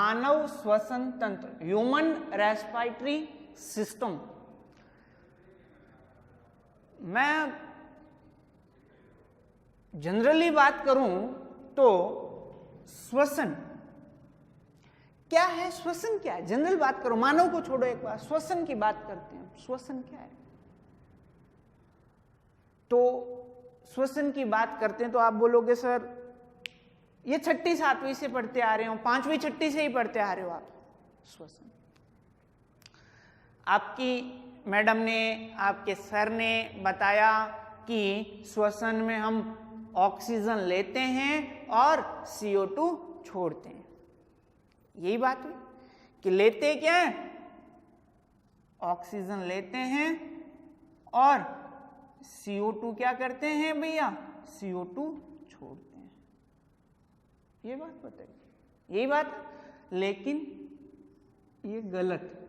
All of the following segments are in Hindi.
मानव श्वसन तंत्र, ह्यूमन रेस्पिरेटरी सिस्टम। मैं जनरली बात करूं तो श्वसन क्या है, श्वसन क्या है, जनरल बात करो, मानव को छोड़ो, एक बार श्वसन की बात करते हैं। श्वसन क्या है? तो श्वसन की बात करते हैं तो आप बोलोगे सर ये 6ठी 7वीं से पढ़ते आ रहे हो, 5वीं 6ठी से ही पढ़ते आ रहे हो आप श्वसन। आपकी मैडम ने, आपके सर ने बताया कि श्वसन में हम ऑक्सीजन लेते हैं और CO2 छोड़ते हैं। यही बात हुई कि लेते क्या है, ऑक्सीजन लेते हैं और CO2 क्या करते हैं भैया, CO2 छोड़ते हैं। ये बात बताइए, यही बात है, लेकिन ये गलत है।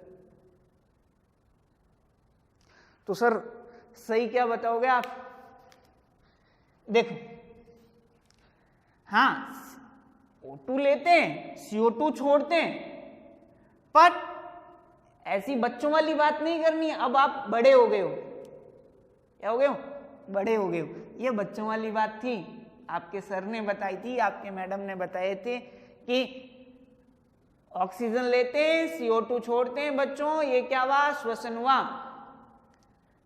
तो सर सही क्या बताओगे आप? देखो, हाँ O2 लेते हैं, CO2 छोड़ते हैं, पर ऐसी बच्चों वाली बात नहीं करनी है। अब आप बड़े हो गए हो, क्या हो गए हो, बड़े हो गए हो। ये बच्चों वाली बात थी, आपके सर ने बताई थी, आपके मैडम ने बताए थे कि ऑक्सीजन लेते हैं, CO2 छोड़ते हैं बच्चों, ये क्या हुआ, श्वसन हुआ।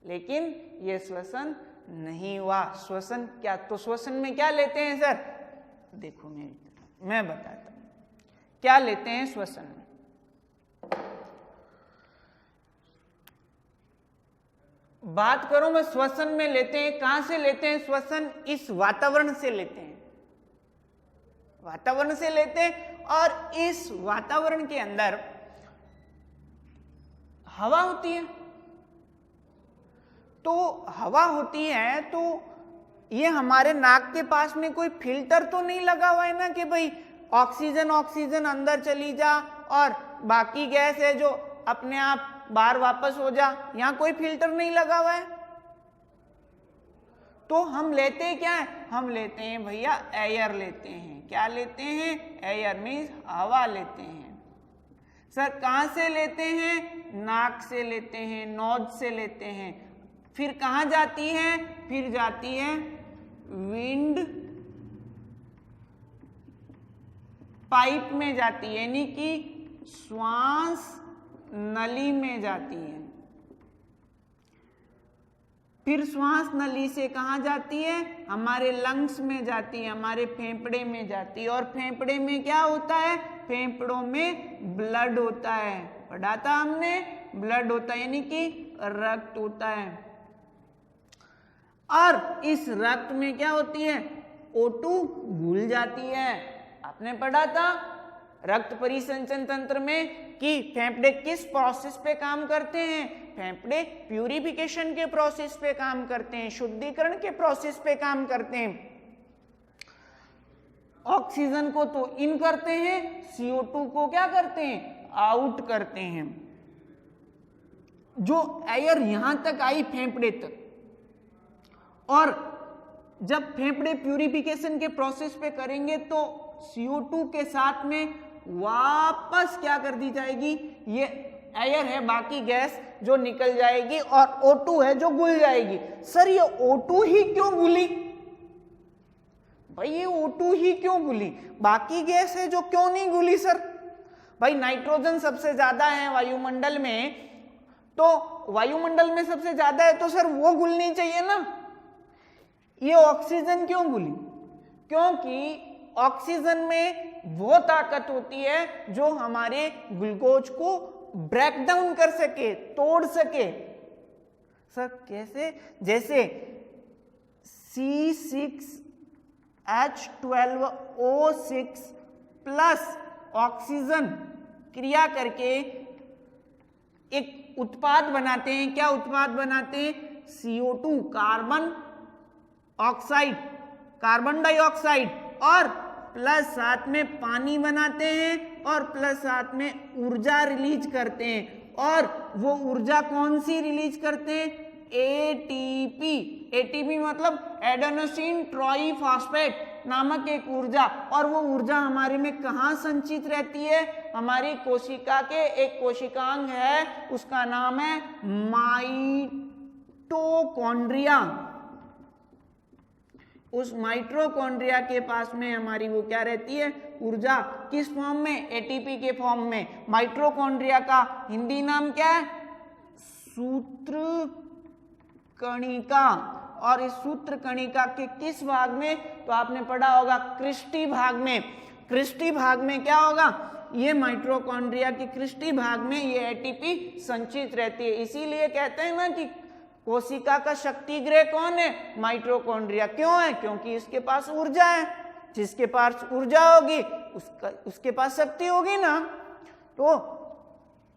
लेकिन ये श्वसन नहीं हुआ। श्वसन क्या, तो श्वसन में क्या लेते हैं सर? देखो मेरी तरफ, मैं बताता हूं क्या लेते हैं श्वसन में। बात करूं मैं श्वसन में लेते हैं, कहां से लेते हैं श्वसन? इस वातावरण से लेते हैं, वातावरण से लेते हैं। और इस वातावरण के अंदर हवा होती है, तो हवा होती है तो ये हमारे नाक के पास में कोई फिल्टर तो नहीं लगा हुआ है ना कि भाई ऑक्सीजन ऑक्सीजन अंदर चली जा और बाकी गैस है जो अपने आप बाहर वापस हो जा, यहां कोई फिल्टर नहीं लगा हुआ है। तो हम लेते हैं क्या है, हम लेते हैं भैया एयर लेते हैं। क्या लेते हैं? एयर मीन्स हवा लेते हैं। सर कहां से लेते हैं? नाक से लेते हैं, नोज से लेते हैं। फिर कहां जाती है? फिर जाती है विंड पाइप में जाती है, यानी कि श्वास नली में जाती है। फिर श्वास नली से कहां जाती है? हमारे लंग्स में जाती है, हमारे फेफड़े में जाती है। और फेफड़े में क्या होता है? फेफड़ों में ब्लड होता है, पढ़ा था हमने, ब्लड होता है यानी कि रक्त होता है। और इस रक्त में क्या होती है? O2 घुल जाती है। आपने पढ़ा था रक्त परिसंचन तंत्र में कि फेफड़े किस प्रोसेस पे काम करते हैं? फेफड़े प्यूरिफिकेशन के प्रोसेस पे काम करते हैं, शुद्धिकरण के प्रोसेस पे काम करते हैं। ऑक्सीजन को तो इन करते हैं, CO2 को क्या करते हैं? आउट करते हैं। जो एयर यहां तक आई फेफड़े तक, और जब फेफड़े प्यूरिफिकेशन के प्रोसेस पे करेंगे तो CO2 के साथ में वापस क्या कर दी जाएगी? ये एयर है, बाकी गैस जो निकल जाएगी, और O2 है जो घुल जाएगी। सर ये O2 ही क्यों घुली? भाई ये O2 ही क्यों घुली? बाकी गैस है जो क्यों नहीं घुली सर? भाई नाइट्रोजन सबसे ज्यादा है वायुमंडल में, तो वायुमंडल में सबसे ज्यादा है तो सर वो घुलनी चाहिए ना। ये ऑक्सीजन क्यों घुली? क्योंकि ऑक्सीजन में वो ताकत होती है जो हमारे ग्लूकोज को ब्रेक डाउन कर सके, तोड़ सके। सर कैसे? जैसे C6H12O6 प्लस ऑक्सीजन क्रिया करके एक उत्पाद बनाते हैं। क्या उत्पाद बनाते हैं? CO2 carbon oxide, carbon dioxide, और प्लस साथ में पानी बनाते हैं, और प्लस साथ में ऊर्जा रिलीज करते हैं। और वो ऊर्जा कौन सी रिलीज करते हैं? ATP। ATP मतलब एडेनोसिन ट्राइफॉस्फेट नामक एक ऊर्जा। और वो ऊर्जा हमारे में कहाँ संचित रहती है? हमारी कोशिका के एक कोशिकांग है, उसका नाम है माइटोकॉन्ड्रिया। उस माइटोकॉन्ड्रिया के पास में हमारी वो क्या रहती है, ऊर्जा, किस फॉर्म में, एटीपी के फॉर्म में। माइटोकॉन्ड्रिया का हिंदी नाम क्या है, सूत्रकणिका। और इस सूत्रकणिका के किस भाग में, तो आपने पढ़ा होगा क्रिस्टी भाग में। क्रिस्टी भाग में क्या होगा, ये माइटोकॉन्ड्रिया की क्रिस्टी भाग में ये एटीपी संचित रहती है। इसीलिए कहते हैं ना कि कोशिका का शक्ति गृह कौन है, माइटोकॉन्ड्रिया। क्यों है, क्योंकि इसके पास ऊर्जा है। जिसके पास ऊर्जा होगी उसके पास शक्ति होगी ना। तो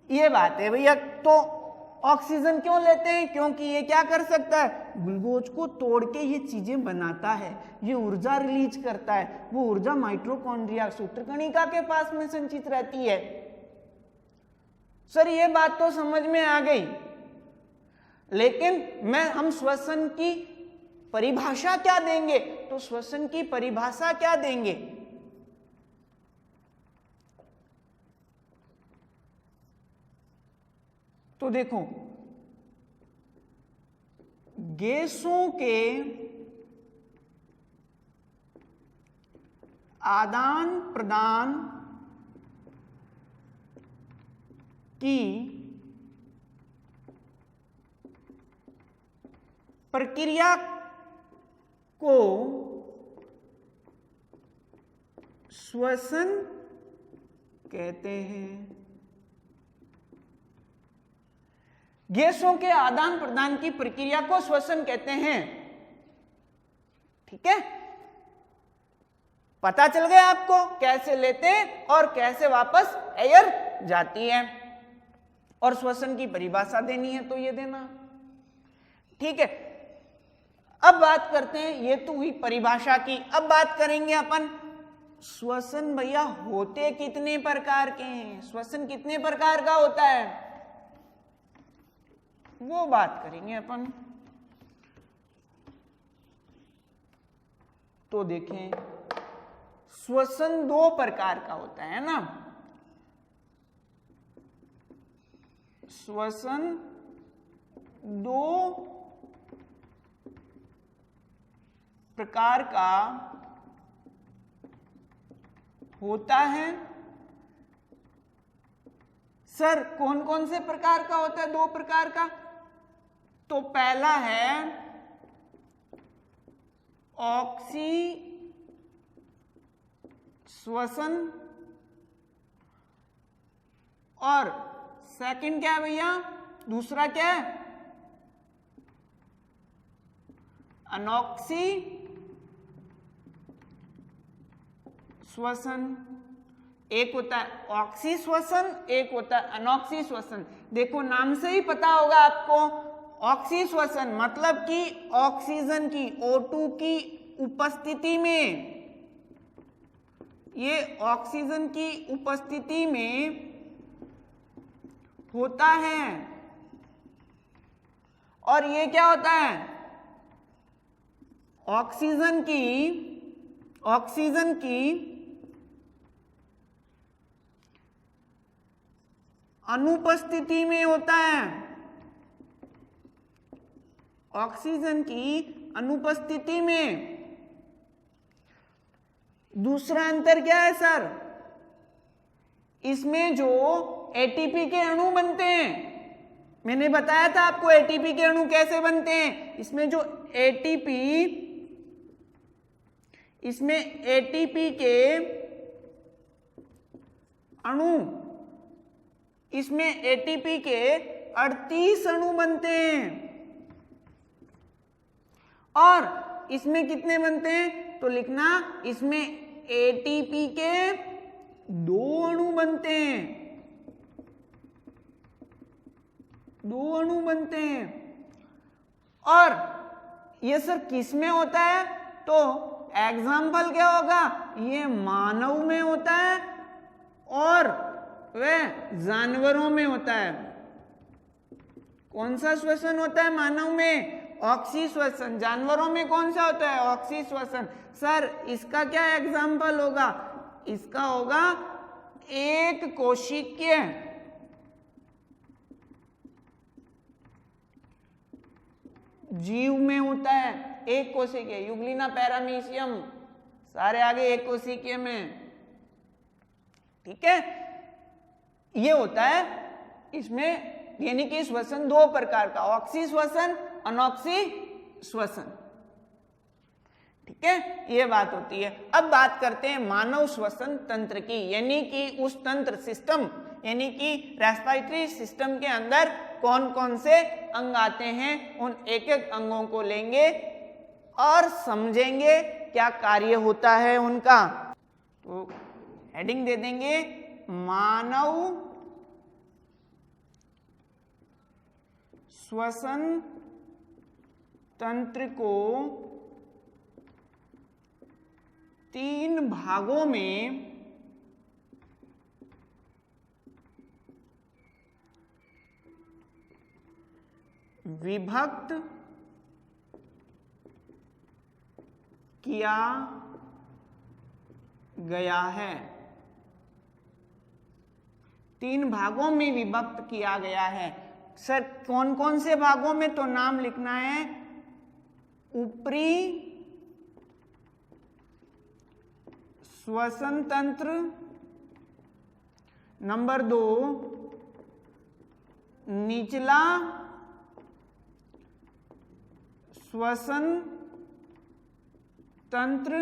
ये बात है भैया। तो ऑक्सीजन क्यों लेते हैं, क्योंकि ये क्या कर सकता है, ग्लूकोज को तोड़ के ये चीजें बनाता है, ये ऊर्जा रिलीज करता है। वो ऊर्जा माइटोकॉन्ड्रिया सूत्रकणिका के पास में संचित रहती है। सर ये बात तो समझ में आ गई, लेकिन हम श्वसन की परिभाषा क्या देंगे, तो श्वसन की परिभाषा क्या देंगे, तो देखो गैसों के आदान प्रदान की प्रक्रिया को श्वसन कहते हैं। गैसों के आदान प्रदान की प्रक्रिया को श्वसन कहते हैं। ठीक है, पता चल गया आपको कैसे लेते हैं और कैसे वापस एयर जाती है। और श्वसन की परिभाषा देनी है तो ये देना। ठीक है, अब बात करते हैं, ये तो हुई परिभाषा की। अब बात करेंगे अपन श्वसन भैया होते कितने प्रकार के हैं, श्वसन कितने प्रकार का होता है, वो बात करेंगे अपन। तो देखें श्वसन दो प्रकार का होता है ना, श्वसन दो प्रकार का होता है। सर कौन कौन से प्रकार का होता है, दो प्रकार का, तो पहला है ऑक्सी श्वसन और सेकंड क्या है भैया, दूसरा क्या है, अनॉक्सी श्वसन। एक होता है ऑक्सी श्वसन, एक होता है अनॉक्सी श्वसन। देखो नाम से ही पता होगा आपको, ऑक्सी श्वसन मतलब कि ऑक्सीजन की O2 की उपस्थिति में, ये ऑक्सीजन की उपस्थिति में होता है। और ये क्या होता है, ऑक्सीजन की अनुपस्थिति में होता है, ऑक्सीजन की अनुपस्थिति में। दूसरा अंतर क्या है सर, इसमें जो एटीपी के अणु बनते हैं, मैंने बताया था आपको एटीपी के अणु कैसे बनते हैं। इसमें जो एटीपी के अणु, इसमें एटीपी के 38 अणु बनते हैं। और इसमें कितने बनते हैं, तो लिखना इसमें एटीपी के 2 अणु बनते हैं, 2 अणु बनते हैं। और ये सर किस में होता है, तो एग्जाम्पल क्या होगा, ये मानव में होता है और वह जानवरों में होता है। कौन सा श्वसन होता है मानव में, ऑक्सी श्वसन। जानवरों में कौन सा होता है, ऑक्सी श्वसन। सर इसका क्या एग्जाम्पल होगा, इसका होगा एक कोशिकीय जीव में होता है, एक कोशिकीय, यूग्लिना पैरामीशियम सारे आगे एक कोशिकीय में, ठीक है। ये होता है इसमें, यानी कि श्वसन दो प्रकार का, ऑक्सी श्वसन, अनॉक्सी श्वसन, ठीक है, ये बात होती है। अब बात करते हैं मानव श्वसन तंत्र की, यानी कि उस तंत्र सिस्टम, यानी कि रेस्पिरेटरी सिस्टम के अंदर कौन कौन से अंग आते हैं, उन एक एक अंगों को लेंगे और समझेंगे क्या कार्य होता है उनका। तो हेडिंग दे देंगे मानव श्वसन तंत्र को 3 भागों में विभक्त किया गया है। 3 भागों में विभक्त किया गया है। सर कौन कौन से भागों में, तो नाम लिखना है, ऊपरी श्वसन तंत्र, नंबर 2 निचला श्वसन तंत्र,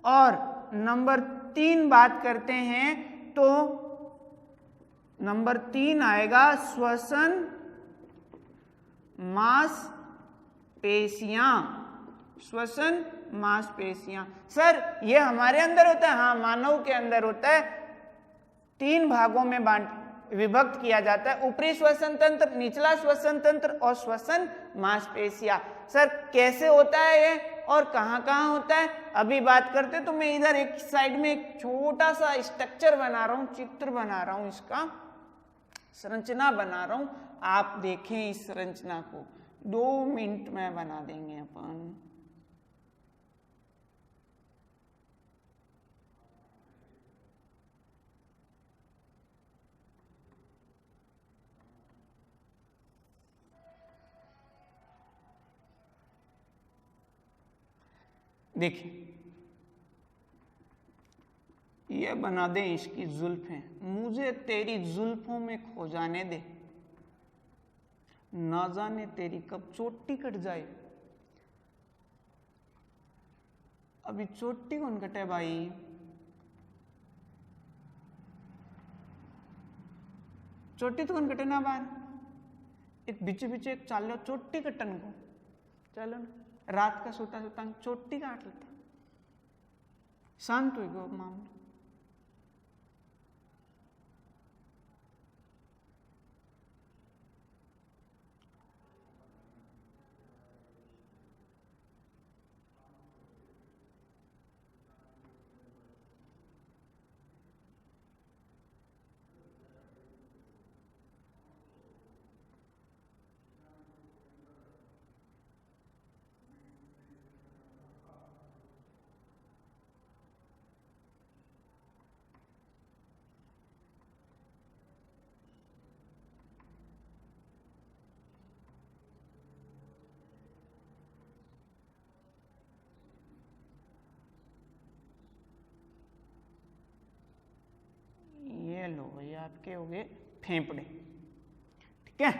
और नंबर 3 बात करते हैं तो नंबर 3 आएगा श्वसन मांसपेशियां, श्वसन मांसपेशियां। सर ये हमारे अंदर होता है, हाँ मानव के अंदर होता है। 3 भागों में विभक्त किया जाता है, ऊपरी श्वसन तंत्र, निचला श्वसन तंत्र और श्वसन मांसपेशियां। सर कैसे होता है ये और कहाँ कहाँ होता है अभी बात करते। तो मैं इधर एक साइड में एक छोटा सा स्ट्रक्चर बना रहा हूँ, चित्र बना रहा हूँ, इसका संरचना बना रहा हूँ, आप देखें इस संरचना को। 2 मिनट में बना देंगे अपन। देखिए ये बना दे इसकी जुल्फें, मुझे तेरी जुल्फों में खो जाने दे, ना जाने तेरी कब चोटी कट जाए। अभी चोटी कौन कटे भाई, चोटी तो कौन कटे ना बाहर, एक बीचे बीचे एक चाल लो चोटी कटन को, चलो ना रात का सोता सोता चोटी काट लेता, शांत हो गयो मामला। लो ये आपके हो गए फेफड़े, ठीक है।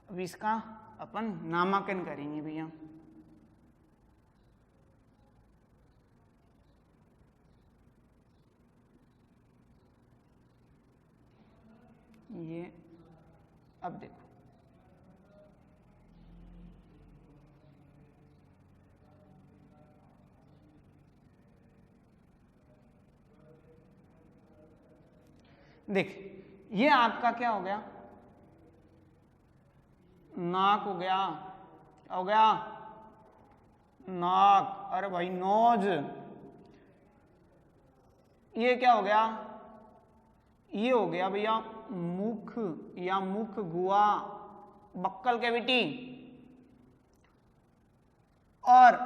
अब इसका अपन नामांकन करेंगे भैया। ये अब देखो देख, ये आपका क्या हो गया, नाक हो गया, क्या हो गया नाक, अरे भाई नोज। ये क्या हो गया, ये हो गया भैया मुख या मुख गुहा, बक्कल कैविटी। और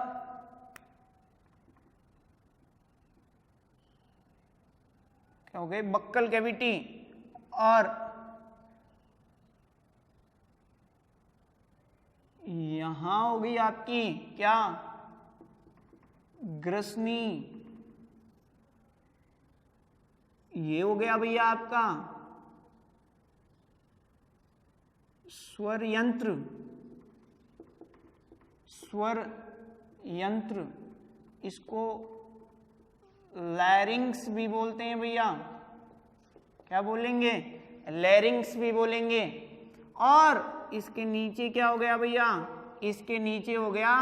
क्या हो गए, बक्कल कैविटी, और यहां हो गई आपकी क्या, ग्रसनी। ये हो गया भैया आपका स्वर यंत्र, स्वर यंत्र, इसको लैरिंग्स भी बोलते हैं भैया। क्या बोलेंगे, लैरिंग्स भी बोलेंगे। और इसके नीचे क्या हो गया भैया, इसके नीचे हो गया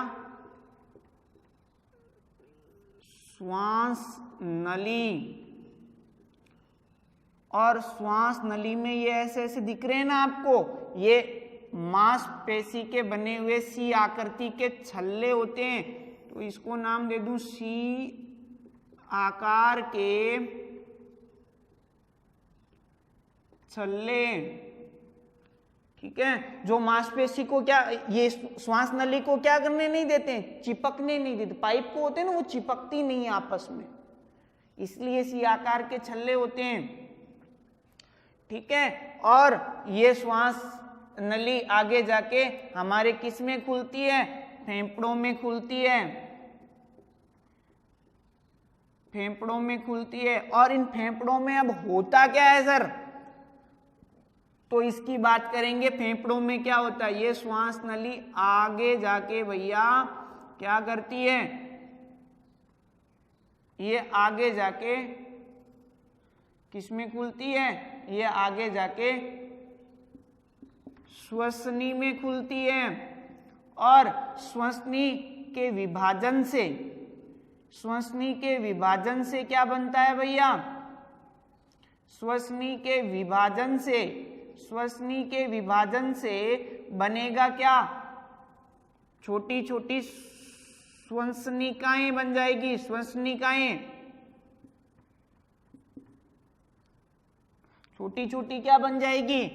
श्वास नली। और श्वास नली में ये ऐसे ऐसे दिख रहे हैं ना आपको, ये मांसपेशी के बने हुए सी आकृति के छल्ले होते हैं। तो इसको नाम दे दूं सी आकार के छल्ले। ठीक है, जो मांसपेशी को क्या, ये श्वास नली को क्या करने नहीं देते, चिपकने नहीं देते। पाइप को होते हैं ना, वो चिपकती नहीं है आपस में, इसलिए सी आकार के छल्ले होते हैं। ठीक है, और ये श्वास नली आगे जाके हमारे किस में खुलती है, फेफड़ों में खुलती है, फेफड़ों में खुलती है। और इन फेफड़ों में अब होता क्या है सर, तो इसकी बात करेंगे। फेफड़ों में क्या होता है, ये श्वास नली आगे जाके भैया क्या करती है, ये आगे जाके किसमें खुलती है, ये आगे जाके श्वसनी में खुलती है। और श्वसनी के विभाजन से, श्वसनी के विभाजन से क्या बनता है भैया, श्वसनी के विभाजन से, श्वसनी के विभाजन से बनेगा क्या, छोटी छोटी श्वसनिकाएं बन जाएगी, श्वसनिकाएं छोटी छोटी क्या बन जाएगी,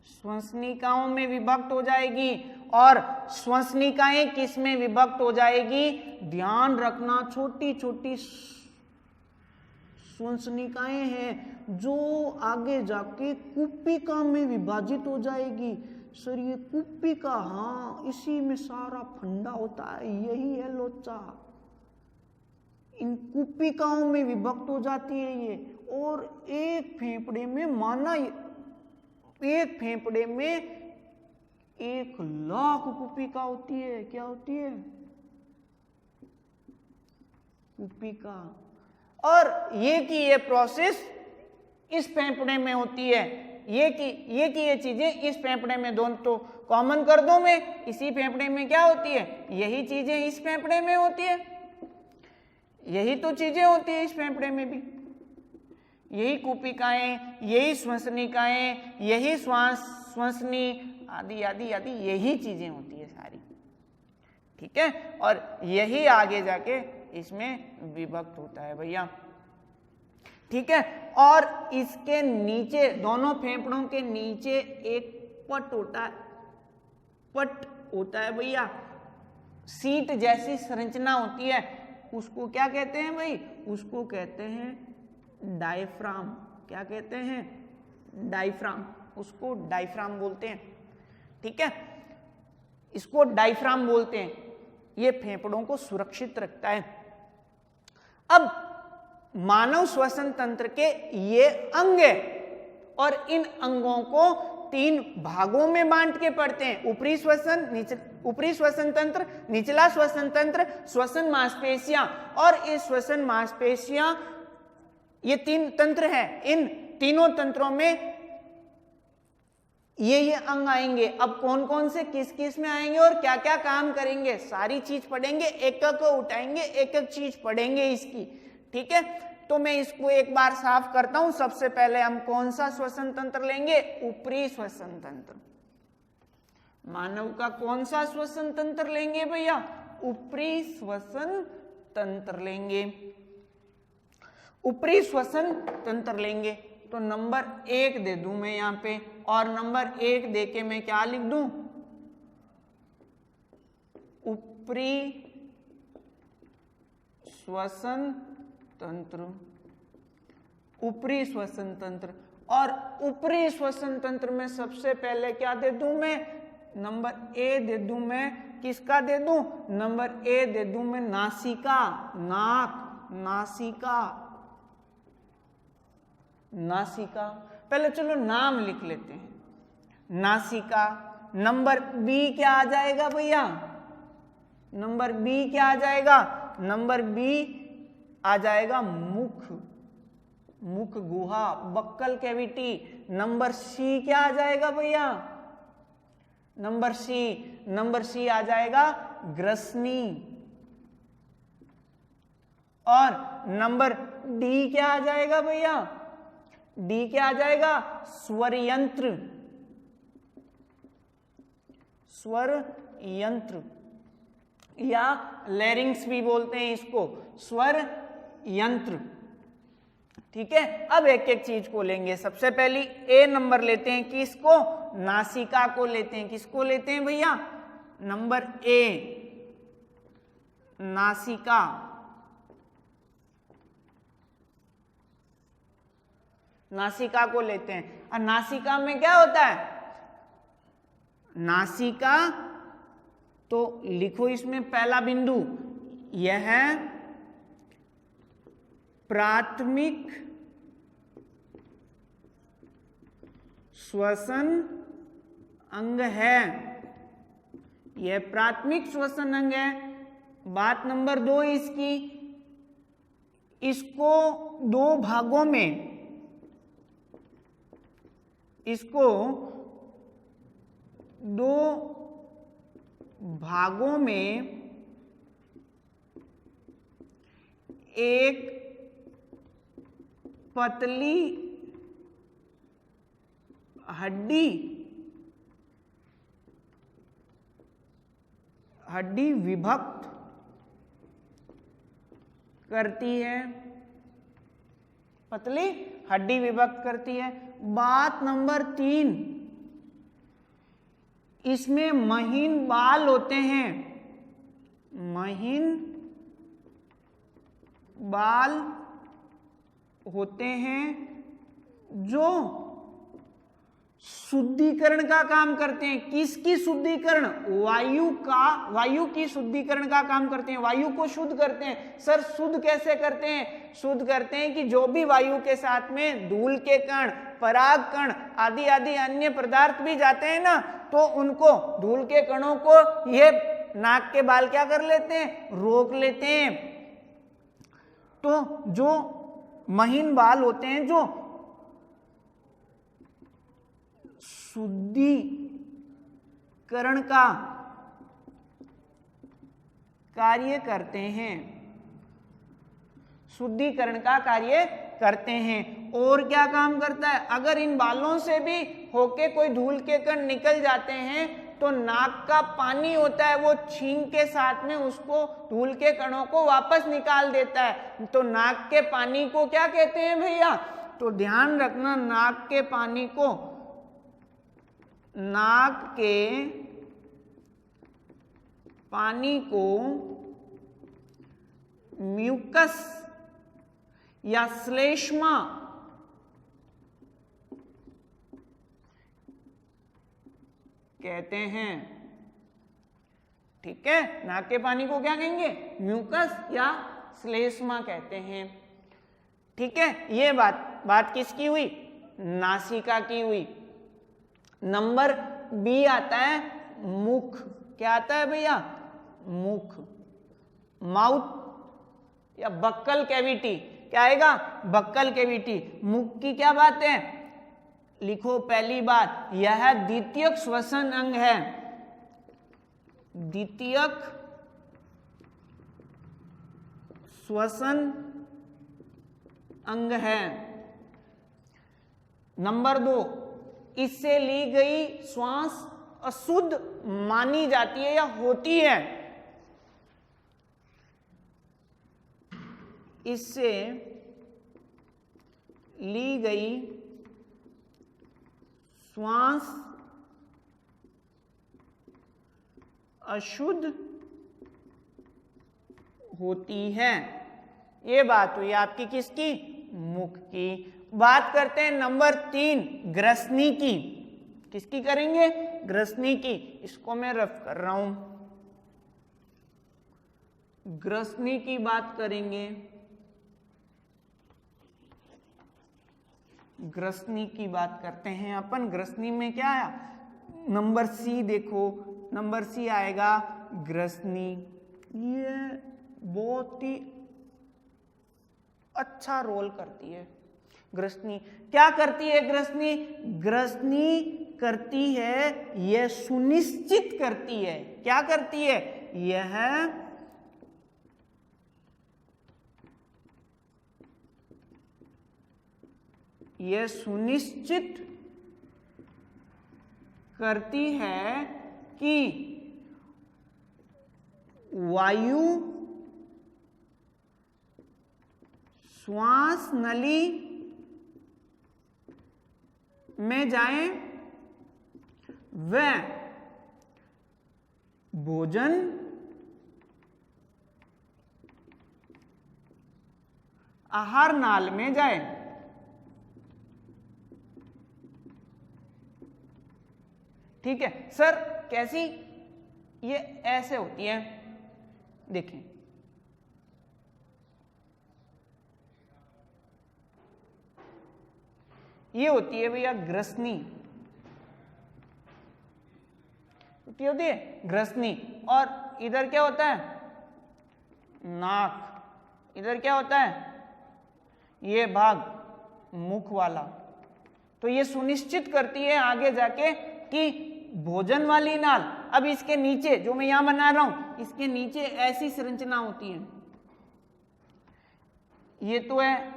श्वसनिकाओं में विभक्त हो जाएगी। और श्वसनिकाएं किस में विभक्त हो जाएगी, ध्यान रखना, छोटी छोटी श्वसनिकाएं हैं जो आगे जाके कुपिका में विभाजित हो जाएगी। सर ये कुपिका, हाँ इसी में सारा फंडा होता है, यही है लोचा। इन कुपिकाओं में विभक्त हो जाती है ये। और एक फेफड़े में, माना एक फेफड़े में 1,00,000 कुपिका होती है। क्या होती है, कुपिका। और ये प्रोसेस इस फेफड़े में होती है, ये चीजें इस फेफड़े में, दोनों तो कॉमन कर दो मैं, इसी फेफड़े में क्या होती है, यही चीजें इस फेफड़े में होती है, यही तो चीजें होती है इस फेफड़े में भी, यही कुपिकाएं, यही श्वसनिकाएं, यही श्वसनी आदि आदि आदि, यही चीजें होती है सारी। ठीक है, और यही आगे जाके इसमें विभक्त होता है भैया। ठीक है, और इसके नीचे, दोनों फेफड़ों के नीचे एक पट होता है भैया, सीट जैसी संरचना होती है। उसको क्या कहते हैं भाई, उसको कहते हैं डायफ्राम। क्या कहते हैं, डायफ्राम, उसको डायफ्राम बोलते हैं। ठीक है, इसको डायफ्राम बोलते हैं। ये फेफड़ों को सुरक्षित रखता है। अब मानव श्वसन तंत्र के ये अंग है, और इन अंगों को 3 भागों में बांट के पढ़ते हैं, ऊपरी श्वसन तंत्र, निचला श्वसन तंत्र, श्वसन मांसपेशियां। और ये श्वसन मांसपेशियां, ये 3 तंत्र हैं, इन तीनों तंत्रों में ये अंग आएंगे। अब कौन कौन से किस किस में आएंगे और क्या क्या काम करेंगे, सारी चीज पढ़ेंगे, एक एक को उठाएंगे, एक एक चीज पढ़ेंगे इसकी। ठीक है, तो मैं इसको एक बार साफ करता हूं। सबसे पहले हम कौन सा श्वसन तंत्र लेंगे, ऊपरी श्वसन तंत्र। मानव का कौन सा श्वसन तंत्र लेंगे भैया, ऊपरी श्वसन तंत्र लेंगे, ऊपरी श्वसन तंत्र लेंगे। तो नंबर 1 दे दूं मैं यहां पे, और नंबर 1 दे के मैं क्या लिख दूं, ऊपरी श्वसन तंत्र, ऊपरी श्वसन तंत्र। और ऊपरी श्वसन तंत्र में सबसे पहले क्या दे दूं मैं, नंबर ए दे दूं मैं, किसका दे दूं, नंबर ए दे दूं मैं नासिका, नाक, नासिका, नासिका। पहले चलो नाम लिख लेते हैं, नासिका। नंबर बी क्या आ जाएगा भैया, नंबर बी क्या आ जाएगा, नंबर बी आ जाएगा मुख, मुख गुहा, बक्कल कैविटी। नंबर सी क्या आ जाएगा भैया, नंबर सी आ जाएगा ग्रसनी। और नंबर डी क्या आ जाएगा भैया, डी क्या आ जाएगा, स्वर यंत्र, स्वर यंत्र या लैरिंग्स भी बोलते हैं इसको, स्वर यंत्र। ठीक है, अब एक एक चीज को लेंगे। सबसे पहली ए नंबर लेते हैं, किसको, नासिका को लेते हैं। किसको लेते हैं भैया, नंबर ए नासिका। नासिका को लेते हैं। और नासिका में क्या होता है, नासिका तो लिखो इसमें पहला बिंदु, यह प्राथमिक श्वसन अंग है, यह प्राथमिक श्वसन अंग है। बात नंबर 2 इसकी, इसको दो भागों में, इसको दो भागों में एक पतली हड्डी विभक्त करती है, पतली हड्डी विभक्त करती है। बात नंबर 3, इसमें महीन बाल होते हैं, महीन बाल होते हैं जो शुद्धिकरण का काम करते हैं। किसकी शुद्धिकरण, वायु का, वायु की शुद्धिकरण का काम करते हैं, वायु को शुद्ध करते हैं। सर शुद्ध कैसे करते हैं, शुद्ध करते हैं कि जो भी वायु के साथ में धूल के कण, पराग कण आदि आदि अन्य पदार्थ भी जाते हैं ना, तो उनको, धूल के कणों को ये नाक के बाल क्या कर लेते हैं, रोक लेते हैं। तो जो महीन बाल होते हैं जो शुद्धिकरण का कार्य करते हैं, शुद्धिकरण का कार्य करते हैं। और क्या काम करता है, अगर इन बालों से भी होके कोई धूल के कण निकल जाते हैं तो नाक का पानी होता है वो छींक के साथ में उसको, धूल के कणों को वापस निकाल देता है। तो नाक के पानी को क्या कहते हैं भैया, तो ध्यान रखना, नाक के पानी को, नाक के पानी को म्यूकस या श्लेष्मा कहते हैं। ठीक है, नाक के पानी को क्या कहेंगे, म्यूकस या श्लेष्मा कहते हैं। ठीक है, ये बात किसकी हुई, नासिका की हुई। नंबर बी आता है मुख। क्या आता है भैया, मुख, माउथ या बक्कल कैविटी। क्या आएगा, बक्कल कैविटी। मुख की क्या बात है, लिखो पहली बात, यह द्वितीयक श्वसन अंग है, द्वितीयक श्वसन अंग है। नंबर 2, इससे ली गई श्वास अशुद्ध मानी जाती है या होती है। इससे ली गई श्वास अशुद्ध होती है। ये बात हुई आपकी किसकी? मुख की। बात करते हैं नंबर 3 ग्रसनी की। किसकी करेंगे? ग्रसनी की। इसको मैं रफ कर रहा हूं। ग्रसनी की बात करेंगे। ग्रसनी की बात करते हैं अपन। ग्रसनी में क्या आया? नंबर सी देखो, नंबर सी आएगा ग्रसनी। ये बहुत ही अच्छा रोल करती है ग्रसनी। क्या करती है ग्रसनी? ग्रसनी करती है, यह सुनिश्चित करती है। क्या करती है? यह सुनिश्चित करती है कि वायु श्वास नली में जाए व भोजन आहार नाल में जाए। ठीक है सर, कैसी? ये ऐसे होती है, देखें। ये होती है भैया ग्रसनी, होती है ग्रसनी। और इधर क्या होता है? नाक। इधर क्या होता है? ये भाग मुख वाला। तो ये सुनिश्चित करती है आगे जाके कि भोजन वाली नाल, अब इसके नीचे जो मैं यहां बना रहा हूं, इसके नीचे ऐसी संरचना होती है। ये तो है,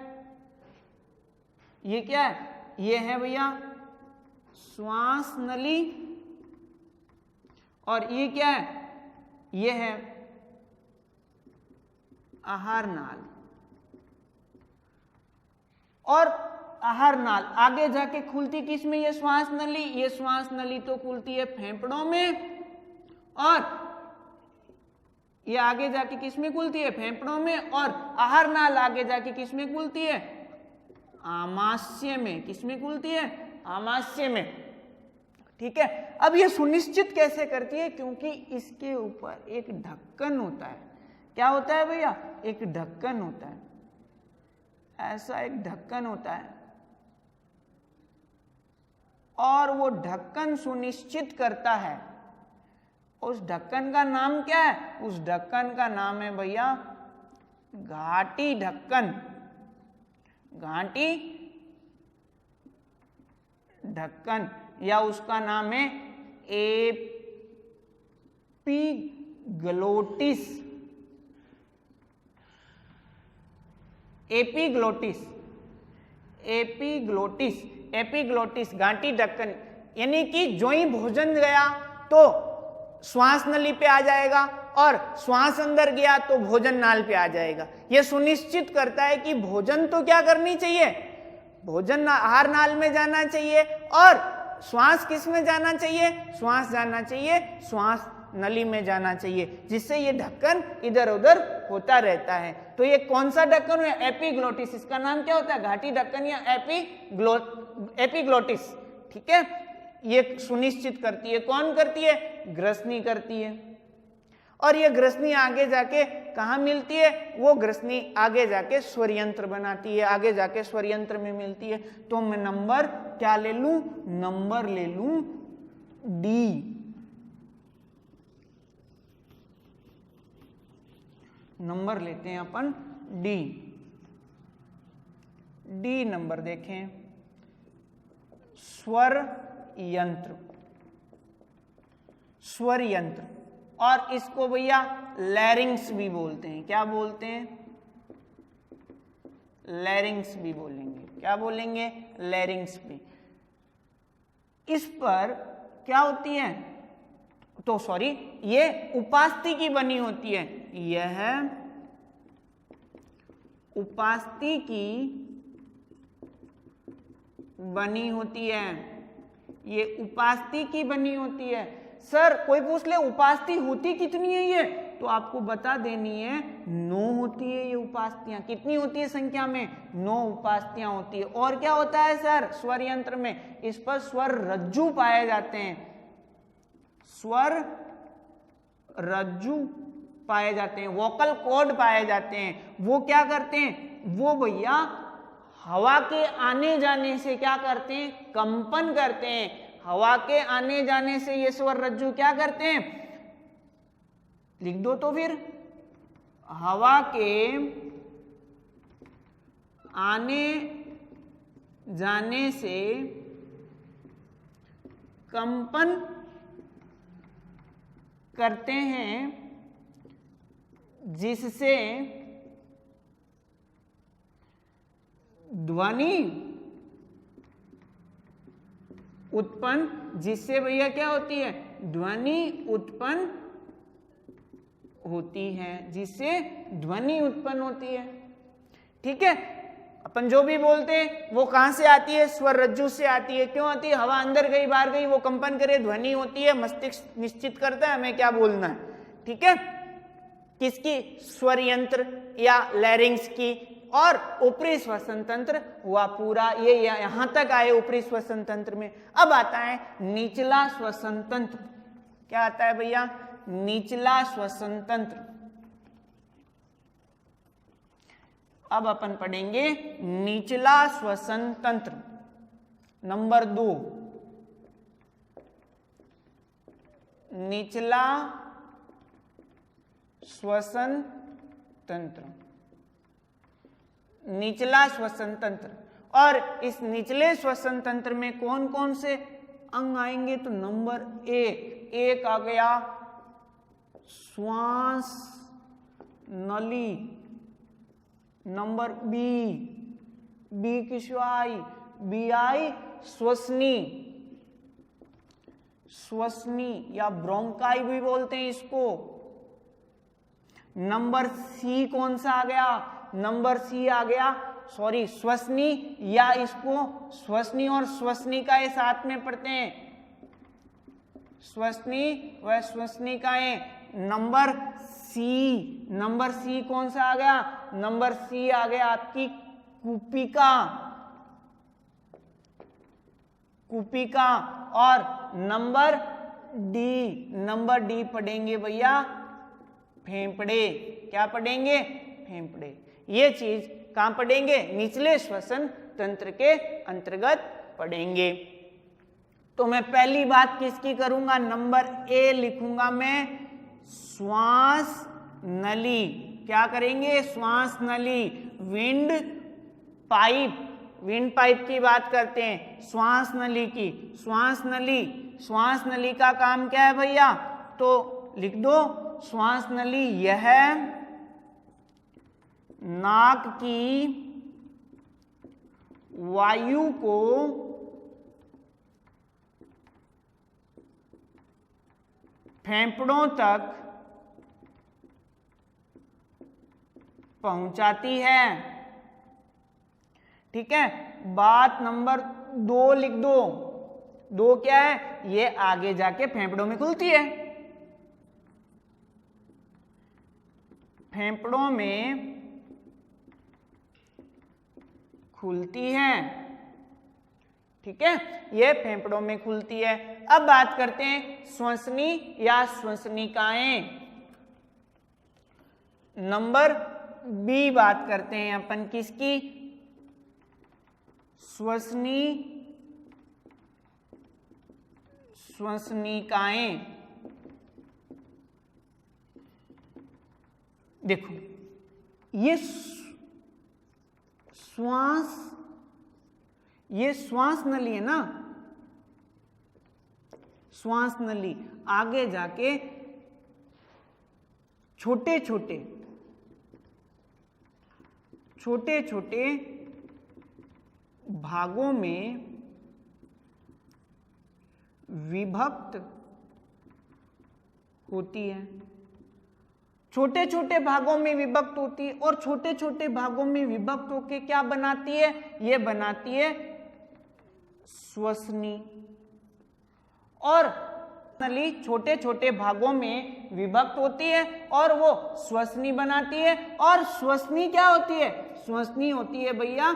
ये क्या है? ये है भैया श्वास नली। और ये क्या है? ये है आहार नाल। और आहार नाल आगे जाके खुलती किस में? ये श्वास नली। ये श्वास नली तो खुलती है फेफड़ों में, और ये आगे जाके किस में खुलती है? फेफड़ों में। और आहार नाल आगे जाके किस में खुलती है? आमाशय में। किस में खुलती है? आमाशय में। ठीक है, अब ये सुनिश्चित कैसे करती है? क्योंकि इसके ऊपर एक ढक्कन होता है। क्या होता है भैया? एक ढक्कन होता है, ऐसा एक ढक्कन होता है। और वो ढक्कन सुनिश्चित करता है। उस ढक्कन का नाम क्या है? उस ढक्कन का नाम है भैया घाटी ढक्कन। घाटी ढक्कन, या उसका नाम है एपिग्लोटिस। एपिग्लोटिस, एपिग्लोटिस, एपिग्लोटिस घाटी ढक्कन। यानी कि जो ही भोजन गया तो श्वास नली पे आ जाएगा, और श्वास अंदर गया तो भोजन नाल पे आ जाएगा। यह सुनिश्चित करता है कि भोजन तो क्या करनी चाहिए? भोजन आहार नाल में जाना चाहिए, और श्वास किस में जाना चाहिए? श्वास जाना चाहिए श्वास नली में जाना चाहिए, जिससे ये ढक्कन इधर उधर होता रहता है। तो ये कौन सा ढक्कन है? एपिग्लोटिस। इसका नाम क्या होता है? घाटी ढक्कन या एपिग्लोटिस। ठीक है, ये सुनिश्चित करती है। कौन करती है? ग्रसनी करती है। और ये ग्रसनी आगे जाके कहाँ मिलती है? वो ग्रसनी आगे जाके स्वरयंत्र बनाती है, आगे जाके स्वरयंत्र में मिलती है। तो मैं नंबर क्या ले लूं? नंबर ले लूं डी। नंबर लेते हैं अपन डी। डी नंबर देखें, स्वर यंत्र। स्वर यंत्र, और इसको भैया लैरिंग्स भी बोलते हैं। क्या बोलते हैं? लैरिंग्स भी बोलेंगे। क्या बोलेंगे? लैरिंग्स भी। इस पर क्या होती है? तो सॉरी, ये उपास्थि की बनी होती है। यह उपास्थि की बनी होती है। ये उपास्थि की बनी होती है। सर कोई पूछ ले उपास्थि होती कितनी है ये, तो आपको बता देनी है 9 होती है ये उपास्थियां। कितनी होती है संख्या में? 9 उपास्थियां होती है। और क्या होता है सर स्वर यंत्र में? इस पर स्वर रज्जु पाए जाते हैं, स्वर रज्जु पाए जाते हैं, वोकल कॉर्ड पाए जाते हैं। वो क्या करते हैं? वो भैया हवा के आने जाने से क्या करते हैं? कंपन करते हैं। हवा के आने जाने से ये स्वर रज्जु क्या करते हैं? लिख दो तो फिर। हवा के आने जाने से कंपन करते हैं, जिससे ध्वनि उत्पन्न, जिससे भैया क्या होती है? ध्वनि उत्पन्न होती है, जिससे ध्वनि उत्पन्न होती है। ठीक है, अपन जो भी बोलते हैं वो कहां से आती है? स्वर रज्जु से आती है। क्यों आती है? हवा अंदर गई बाहर गई, वो कंपन करे, ध्वनि होती है, मस्तिष्क निश्चित करता है हमें क्या बोलना है। ठीक है, किसकी? स्वर यंत्र या लैरिंग्स की। और ऊपरी श्वसन तंत्र हुआ पूरा, ये यहां तक आए ऊपरी श्वसन तंत्र में। अब आता है निचला श्वसन तंत्र। क्या आता है भैया? निचला श्वसन तंत्र। अब अपन पढ़ेंगे निचला श्वसन तंत्र नंबर 2। निचला श्वसन तंत्र, निचला श्वसन तंत्र। और इस निचले श्वसन तंत्र में कौन कौन से अंग आएंगे? तो नंबर 1 आ गया श्वास नली। नंबर बी किश्वाई, बी आई श्वसनी, श्वसनी या ब्रोंकाई भी बोलते हैं इसको। नंबर सी कौन सा आ गया? नंबर सी आ गया श्वसनी, या इसको श्वसनी और श्वसनिकाएं साथ में पढ़ते हैं, श्वसनी व श्वसनिकाएं। नंबर सी कौन सा आ गया? नंबर सी आ गया आपकी कुपिका, कुपिका। और नंबर डी पढ़ेंगे भैया फेफड़े। क्या पढ़ेंगे? फेफड़े। ये चीज कहां पढ़ेंगे? निचले श्वसन तंत्र के अंतर्गत पढ़ेंगे। तो मैं पहली बात किसकी करूंगा? नंबर ए लिखूंगा मैं, श्वास नली। क्या करेंगे? श्वास नली। विंड पाइप की बात करते हैं, श्वास नली की। श्वास नली का काम क्या है भैया? तो लिख दो श्वास नली, यह नाक की वायु को फेफड़ों तक पहुंचाती है। ठीक है, बात नंबर 2 लिख दो। 2 क्या है? ये आगे जाके फेफड़ों में खुलती है, फेफड़ों में खुलती है। ठीक है, ये फेफड़ों में खुलती है। अब बात करते हैं श्वसनी या श्वसनिकाएं। नंबर बी बात करते हैं अपन किसकी? श्वसनिकाएं। देखो ये श्वास नली है ना, श्वास नली आगे जाके छोटे छोटे भागों में विभक्त होती है। छोटे छोटे भागों में विभक्त होती है और छोटे छोटे भागों में विभक्त होके क्या बनाती है? ये बनाती है श्वसनी। और नली छोटे छोटे भागों में विभक्त होती है और वो श्वसनी बनाती है। और श्वसनी क्या होती है? श्वसनी होती है भैया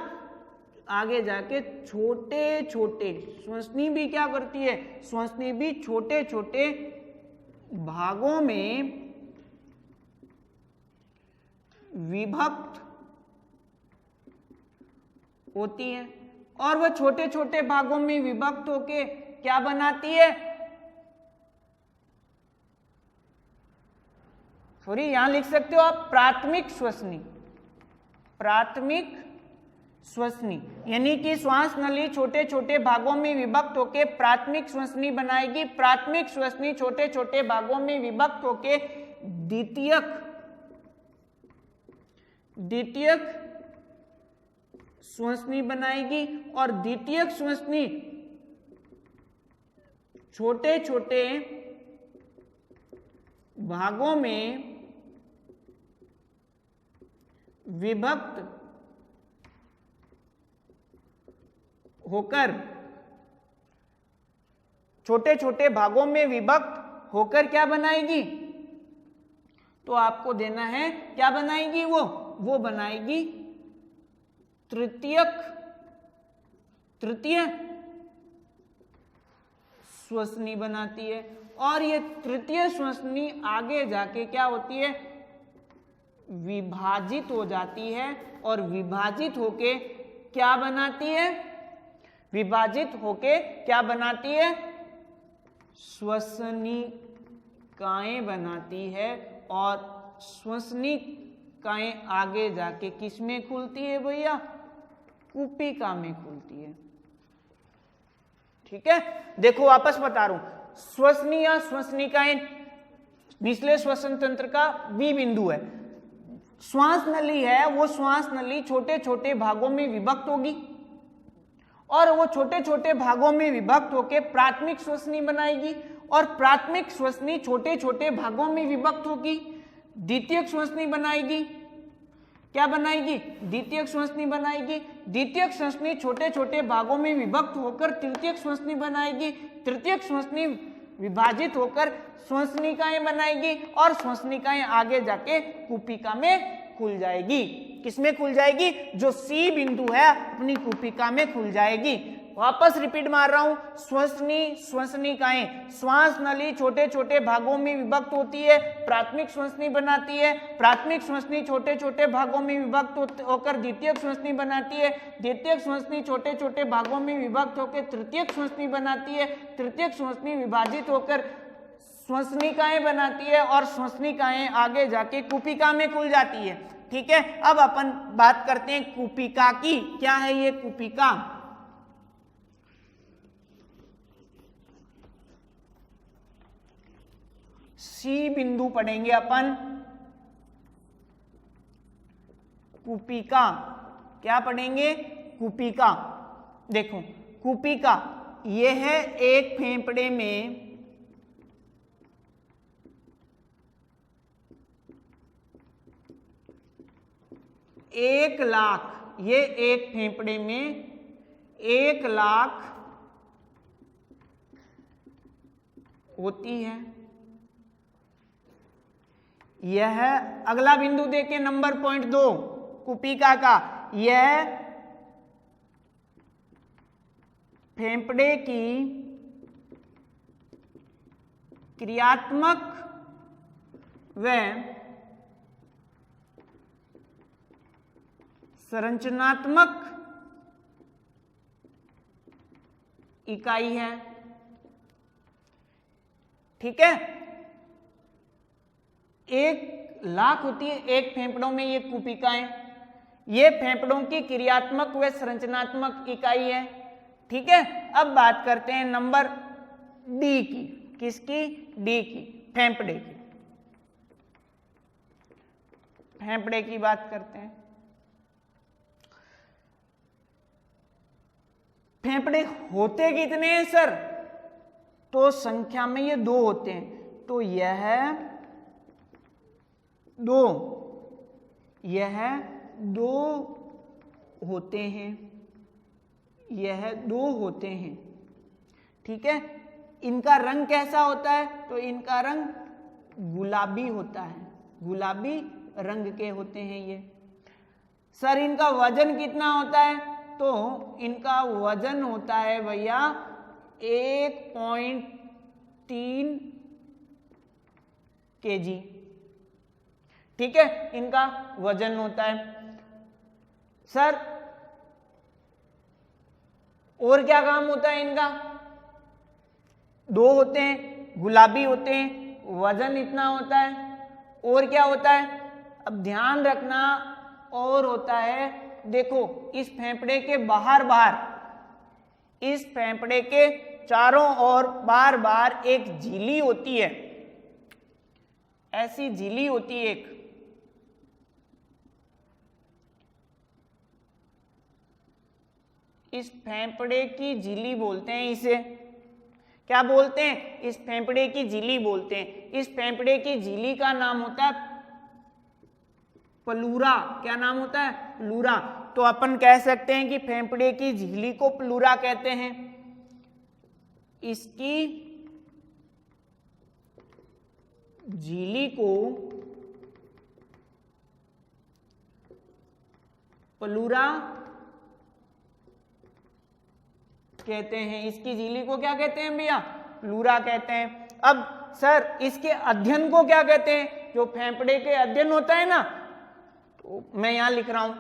आगे जाके छोटे छोटे, श्वसनी भी क्या करती है? श्वसनी भी छोटे छोटे भागों में विभक्त होती है। और वह छोटे छोटे भागों में विभक्त होके क्या बनाती है? सॉरी, यहां लिख सकते हो आप प्राथमिक श्वसनी। प्राथमिक श्वसनी यानी कि श्वास नली छोटे छोटे भागों में विभक्त होके प्राथमिक श्वसनी बनाएगी। प्राथमिक श्वसनी छोटे छोटे भागों में विभक्त होके द्वितीयक श्वसनी बनाएगी। और द्वितीयक श्वसनी छोटे छोटे भागों में विभक्त होकर, छोटे छोटे भागों में विभक्त होकर क्या बनाएगी? तो आपको देना है क्या बनाएगी? वो बनाएगी तृतीय श्वसनी बनाती है। और ये तृतीय श्वसनी आगे जाके क्या होती है? विभाजित हो जाती है। और विभाजित होके क्या बनाती है? विभाजित होके क्या बनाती है? श्वसनिकाएं बनाती है। और श्वसनिकाएं आगे जाके किस में खुलती है भैया? कुपिका में खुलती है। ठीक है, देखो वापस बता रहा हूं, श्वसनी या श्वसनिकाएं निचले श्वसन तंत्र का बी बिंदु है। श्वास नली है, वो श्वास नली छोटे छोटे भागों में विभक्त होगी और वो छोटे छोटे भागों में विभक्त होकर प्राथमिक श्वसनी बनाएगी। और प्राथमिक श्वसनी छोटे छोटे भागों में विभक्त होगी, द्वितीयक श्वसनी बनाएगी। क्या बनाएगी? द्वितीयक श्वसनी बनाएगी। द्वितीयक श्वसनी छोटे छोटे भागों में विभक्त होकर तृतीयक श्वसनी बनाएगी। तृतीयक श्वसनी विभाजित होकर श्वसनिकाएं बनाएगी और श्वसनिकाएं आगे जाके कुपिका में खुल जाएगी। किसमें खुल जाएगी? जो सी बिंदु है अपनी कुपिका में खुल जाएगी। वापस रिपीट मार रहा हूं, श्वसनिकाएं, श्वास नली छोटे छोटे भागों में विभक्त होती है, प्राथमिक श्वसनी बनाती है। प्राथमिक श्वसनी छोटे छोटे भागों में विभक्त होकर द्वितीयक श्वसनी बनाती है। द्वितीयक श्वसनी छोटे छोटे भागों में विभक्त होकर तृतीयक श्वसनी बनाती है। तृतीयक श्वसनी विभाजित होकर श्वसनिकाएं बनाती है और श्वसनिकाएं आगे जाके कुपिका में खुल जाती है। ठीक है, अब अपन बात करते हैं कुपिका की। क्या है ये कुपिका? सी बिंदु पढ़ेंगे अपन कुपिका। क्या पढ़ेंगे? कुपिका। देखो कुपिका ये है एक फेफड़े में एक लाख, ये एक फेफड़े में 1 लाख होती है। यह अगला बिंदु देखें, नंबर पॉइंट 2 कुपिका का। यह फेफड़े की क्रियात्मक व संरचनात्मक इकाई है। ठीक है, 1 लाख होती है एक फेफड़ों में ये कुपिकाएं। ये फेफड़ों की क्रियात्मक व संरचनात्मक इकाई है। ठीक है, अब बात करते हैं नंबर डी की। किसकी? डी की, फेफड़े की। फेफड़े की बात करते हैं। फेफड़े होते कितने हैं सर? तो संख्या में ये 2 होते हैं। तो यह 2, यह 2 होते हैं, यह 2 होते हैं। ठीक है, इनका रंग कैसा होता है? तो इनका रंग गुलाबी होता है, गुलाबी रंग के होते हैं ये। सर इनका वजन कितना होता है? तो इनका वजन होता है भैया 1.3 kg। ठीक है, इनका वजन होता है। सर और क्या काम होता है इनका? दो होते हैं, गुलाबी होते हैं, वजन इतना होता है। और क्या होता है? अब ध्यान रखना, और होता है, देखो इस फेफड़े के बाहर बाहर, इस फेफड़े के चारों ओर बार बार एक झिल्ली होती है, ऐसी झिल्ली होती है एक। इस फेफड़े की झिल्ली बोलते हैं इसे। क्या बोलते हैं? इस फेफड़े की झिल्ली बोलते हैं। इस फेफड़े की झिल्ली का नाम होता है प्लूरा। क्या नाम होता है? प्लूरा। तो अपन कह सकते हैं कि फेफड़े की झिल्ली को प्लूरा कहते हैं। इसकी झिल्ली को प्लूरा कहते हैं। इसकी झिल्ली को क्या कहते हैं भैया? प्लूरा कहते हैं। अब सर इसके अध्ययन को क्या कहते हैं? जो फेफड़े के अध्ययन होता है ना, तो मैं यहां लिख रहा हूं,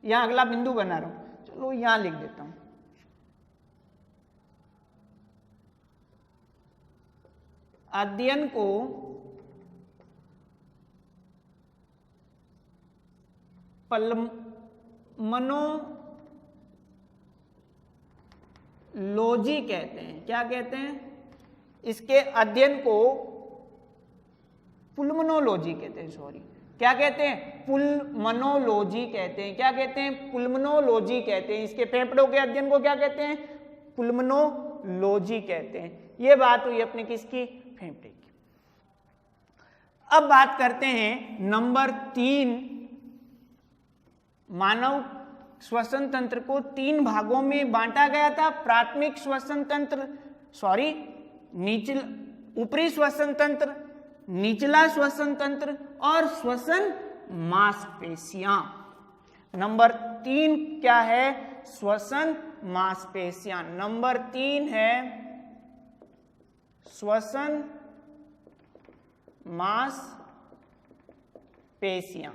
यहां अगला बिंदु बना रहा हूं, चलो यहां लिख देता हूं। अध्ययन को पल्मनोलॉजी कहते हैं। क्या कहते हैं? इसके अध्ययन को पुल्मनोलॉजी कहते हैं। सॉरी, क्या कहते हैं? पुल्मनोलॉजी कहते हैं। क्या कहते हैं? पुल्मनोलॉजी कहते हैं। इसके फेफड़ों के अध्ययन को क्या कहते हैं? पुल्मनोलॉजी कहते हैं। ये बात हुई अपने किसकी? फेफड़े की। अब बात करते हैं नंबर 3। मानव श्वसन तंत्र को 3 भागों में बांटा गया था। प्राथमिक श्वसन तंत्र, ऊपरी श्वसन तंत्र, निचला श्वसन तंत्र और श्वसन मांसपेशियां। नंबर 3 क्या है? श्वसन मांसपेशियां। नंबर 3 है श्वसन मांसपेशियां।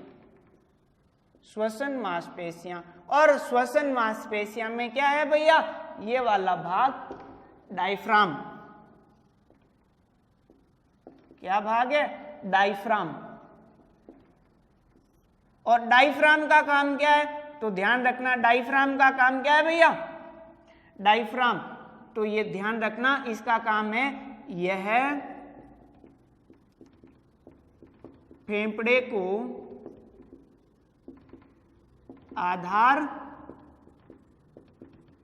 श्वसन मांसपेशियां। और श्वसन मांसपेशियां में क्या है भैया? ये वाला भाग डायफ्राम। क्या भाग है? डायफ्राम। और डायफ्राम का काम क्या है? तो ध्यान रखना, डायफ्राम का काम क्या है भैया? डायफ्राम, तो ये ध्यान रखना, इसका काम है, यह फेफड़े को आधार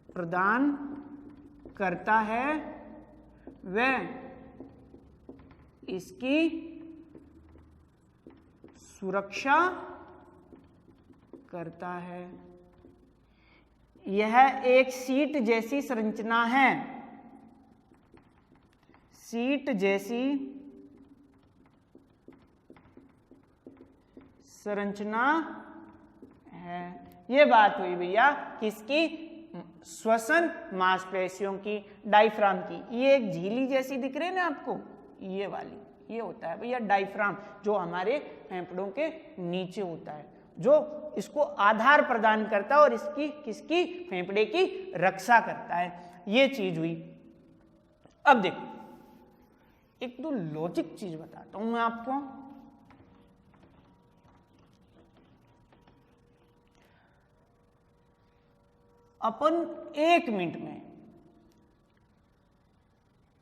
प्रदान करता है, वह इसकी सुरक्षा करता है। यह एक सीट जैसी संरचना है। सीट जैसी संरचना है। ये बात हुई भैया किसकी? श्वसन मांसपेशियों की, डायफ्राम की। ये एक झिल्ली जैसी दिख रही है ना आपको, ये वाली, ये होता है भैया डायफ्राम, जो हमारे फेफड़ों के नीचे होता है, जो इसको आधार प्रदान करता है और इसकी किसकी? फेफड़े की रक्षा करता है। ये चीज हुई। अब देखो एक दो लॉजिक चीज बताता हूं मैं आपको। अपन 1 मिनट में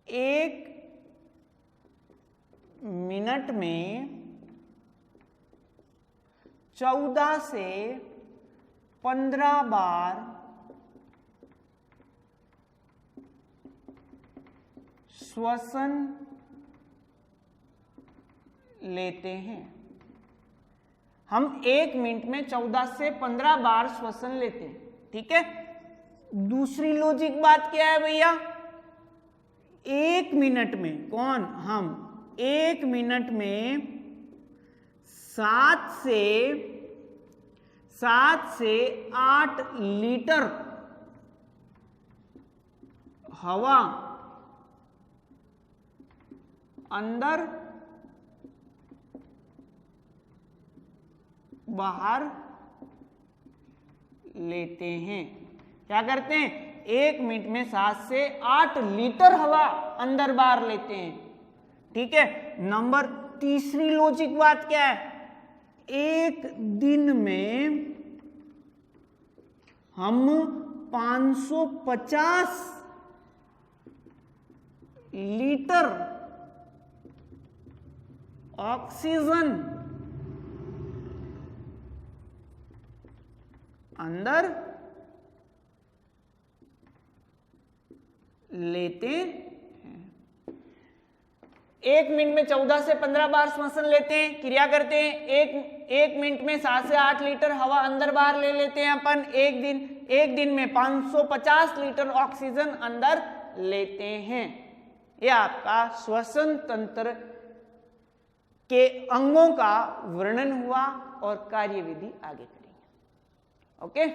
1 मिनट में 14 से 15 बार श्वसन लेते हैं। हम 1 मिनट में 14 से 15 बार श्वसन लेते हैं, ठीक है। दूसरी लॉजिक बात क्या है भैया? 1 मिनट में, कौन, हम 1 मिनट में 7 से 8 लीटर हवा अंदर बाहर लेते हैं। क्या करते हैं? 1 मिनट में 7 से 8 लीटर हवा अंदर बाहर लेते हैं। ठीक है। नंबर तीसरी लॉजिक बात क्या है? एक दिन में हम 550 लीटर ऑक्सीजन अंदर लेते हैं। 1 मिनट में 14 से 15 बार श्वसन लेते हैं, क्रिया करते हैं। एक मिनट में 7 से 8 लीटर हवा अंदर बाहर ले लेते हैं अपन। एक दिन में 550 लीटर ऑक्सीजन अंदर लेते हैं। यह आपका श्वसन तंत्र के अंगों का वर्णन हुआ और कार्यविधि आगे करेंगे। ओके।